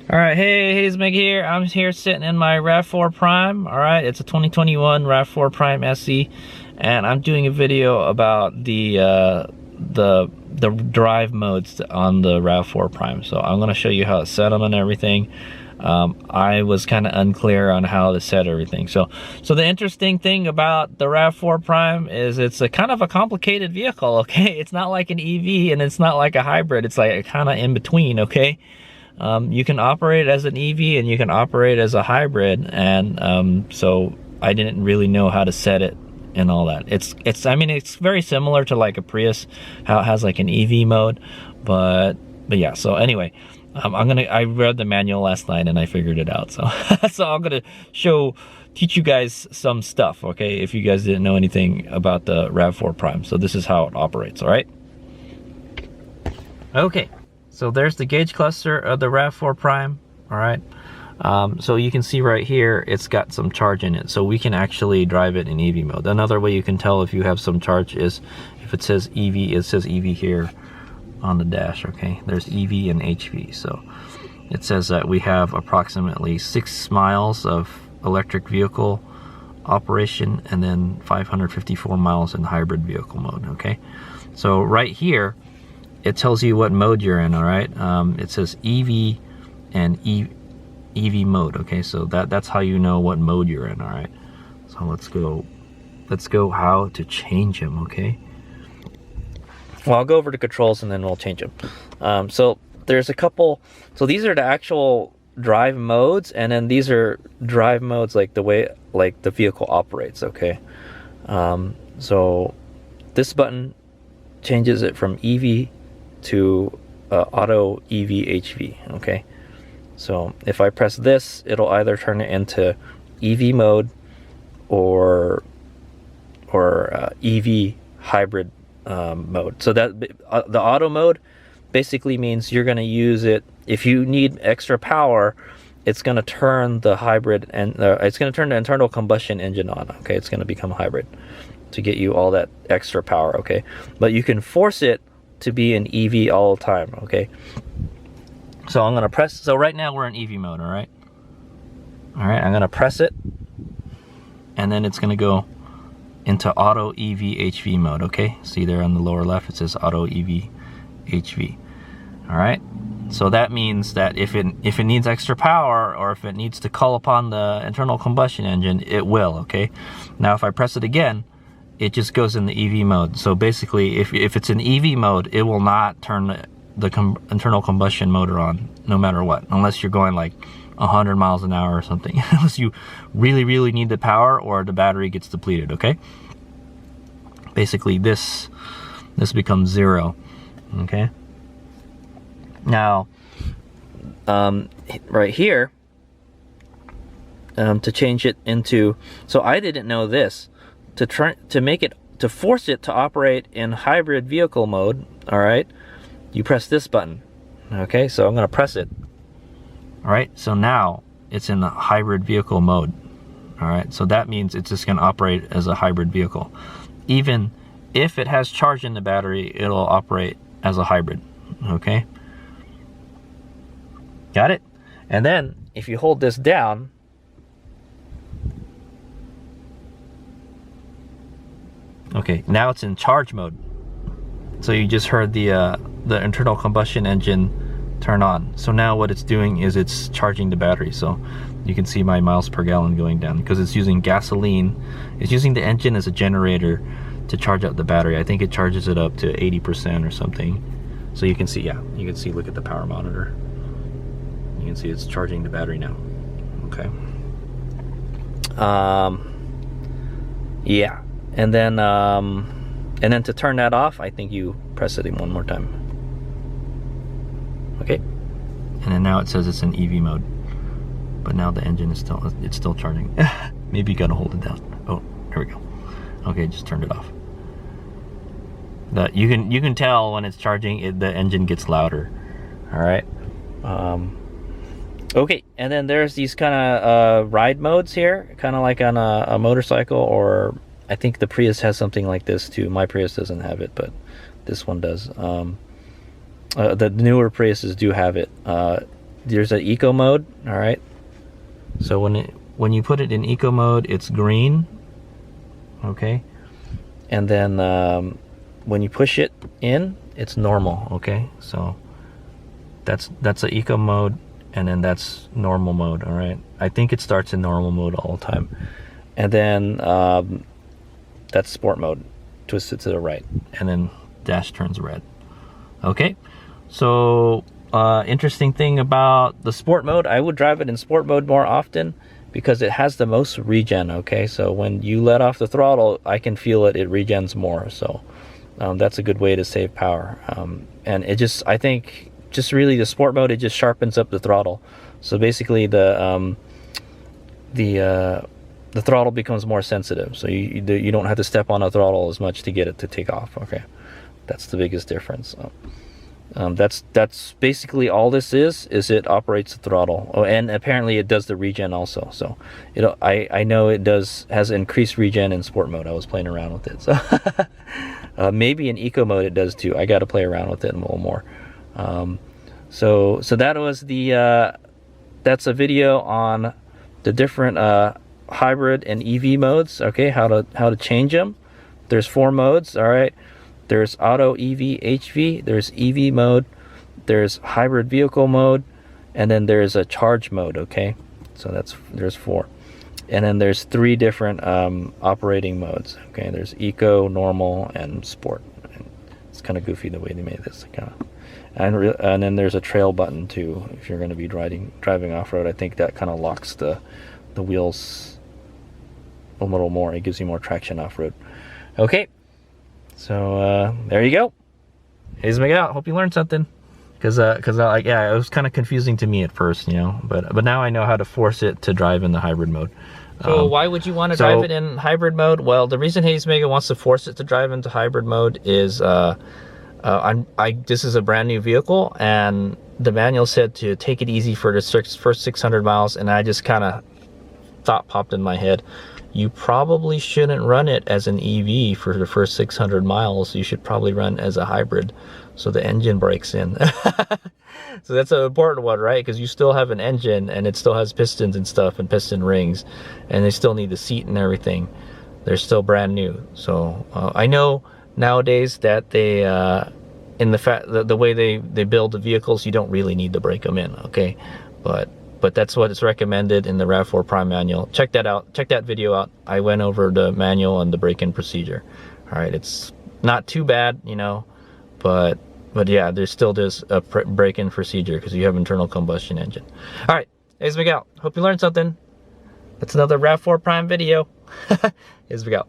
All right, hey, it's Meg here. I'm here sitting in my Rav4 Prime. All right, it's a 2021 Rav4 Prime SE, and I'm doing a video about the drive modes on the Rav4 Prime. So I'm gonna show you how it's set up and everything. I was kind of unclear on how to set everything. So the interesting thing about the Rav4 Prime is it's a kind of a complicated vehicle. Okay, it's not like an EV and it's not like a hybrid. It's like kind of in between. Okay. You can operate as an EV and you can operate as a hybrid, and so I didn't really know how to set it and all that. I mean, it's very similar to like a Prius, how it has like an EV mode, but yeah. So anyway, I read the manual last night and I figured it out. So so I'm gonna teach you guys some stuff, okay? If you guys didn't know anything about the Rav4 Prime, so this is how it operates. All right. Okay. So there's the gauge cluster of the Rav4 Prime, all right? So you can see right here, it's got some charge in it. So we can actually drive it in EV mode. Another way you can tell if you have some charge is if it says EV, it says EV here on the dash, okay? There's EV and HV. So it says that we have approximately 6 miles of electric vehicle operation and then 554 miles in hybrid vehicle mode, okay? So right here, it tells you what mode you're in, all right? It says EV and EV mode, okay? So that's how you know what mode you're in, all right? So let's go how to change them, okay? Well, I'll go over to controls and then we'll change them. So there's a couple, so these are the actual drive modes, and then these are drive modes like the way like the vehicle operates, okay? So this button changes it from EV to auto EV HV, okay? So if I press this, it'll either turn it into EV mode or EV hybrid mode. So that the auto mode basically means you're going to use it if you need extra power. It's going to turn the hybrid and it's going to turn the internal combustion engine on, okay? It's going to become hybrid to get you all that extra power, okay? But you can force it to be an EV all the time, okay? So I'm gonna press, so right now we're in EV mode, all right? All right, I'm gonna press it, and then it's gonna go into auto EV HV mode, okay? See there on the lower left, it says auto EV HV, all right? So that means that if it needs extra power or if it needs to call upon the internal combustion engine, it will, okay? Now if I press it again, it just goes in the EV mode. So basically, if it's in EV mode, it will not turn the internal combustion motor on, no matter what, unless you're going like 100 miles an hour or something, unless you really need the power or the battery gets depleted, okay? Basically, this becomes 0, okay? Now, right here, to change it into, so I didn't know this, to force it to operate in hybrid vehicle mode, all right, you press this button, okay? So I'm gonna press it, all right? So now it's in the hybrid vehicle mode, all right? So that means it's just gonna operate as a hybrid vehicle. Even if it has charge in the battery, it'll operate as a hybrid, okay? Got it? And then if you hold this down, okay, now it's in charge mode. So you just heard the internal combustion engine turn on. So now what it's doing is it's charging the battery. So you can see my miles per gallon going down because it's using gasoline. It's using the engine as a generator to charge up the battery. I think it charges it up to 80% or something. So you can see, yeah, you can see, look at the power monitor. You can see it's charging the battery now, okay? Yeah. And then to turn that off, I think you press it in one more time. Okay. And then now it says it's in EV mode. But now the engine is still charging. Maybe you gotta hold it down. Oh, there we go. Okay, just turned it off. You can tell when it's charging, the engine gets louder. All right. Okay, and then there's these kind of ride modes here, kind of like on a motorcycle, or I think the Prius has something like this too. My Prius doesn't have it, but this one does. The newer Priuses do have it. there's an eco mode. All right. So when you put it in eco mode, it's green. Okay. And then when you push it in, it's normal. Okay. So that's an eco mode, and then that's normal mode. All right. I think it starts in normal mode all the time. And then that's sport mode. Twist it to the right, and then dash turns red. Okay. So interesting thing about the sport mode, I would drive it in sport mode more often because it has the most regen. Okay, so when you let off the throttle, I can feel it regens more. So that's a good way to save power. And it just, I think just really the sport mode, it just sharpens up the throttle. So basically the throttle becomes more sensitive, so you don't have to step on a throttle as much to get it to take off. Okay, that's the biggest difference. That's basically all this is it operates the throttle. Oh, and apparently it does the regen also. So I know it has increased regen in sport mode. I was playing around with it, so maybe in eco mode it does too. I got to play around with it a little more. So that was that's a video on the different hybrid and EV modes. Okay, how to change them. There's 4 modes. All right. There's auto, EV, HV, there's EV mode, there's hybrid vehicle mode, and then there's a charge mode. Okay, so there's 4, and then there's 3 different operating modes. Okay, there's eco, normal, and sport. It's kind of goofy the way they made this. And then there's a trail button too if you're going to be driving off-road. I think that kind of locks the wheels a little more. It gives you more traction off-road. Okay. So there you go. Here's Miguel. Hope you learned something, because yeah, it was kind of confusing to me at first, you know, but now I know how to force it to drive in the hybrid mode. So why would you want to drive it in hybrid mode? Well, the reason Hayes Mega wants to force it to drive into hybrid mode is this is a brand new vehicle, and the manual said to take it easy for the first 600 miles, and I just kind of thought popped in my head, you probably shouldn't run it as an EV for the first 600 miles. You should probably run as a hybrid, so the engine breaks in. So that's an important one, right? Because you still have an engine, and it still has pistons and stuff, and piston rings, and they still need the seat and everything. They're still brand new. So I know nowadays that they, in the way they build the vehicles, you don't really need to break them in. Okay, but that's what is recommended in the Rav4 Prime manual. Check that out. Check that video out. I went over the manual and the break-in procedure. All right, it's not too bad, you know, but yeah, there's still a break-in procedure because you have internal combustion engine. All right, here's Miguel. Hope you learned something. That's another Rav4 Prime video. Here's Miguel.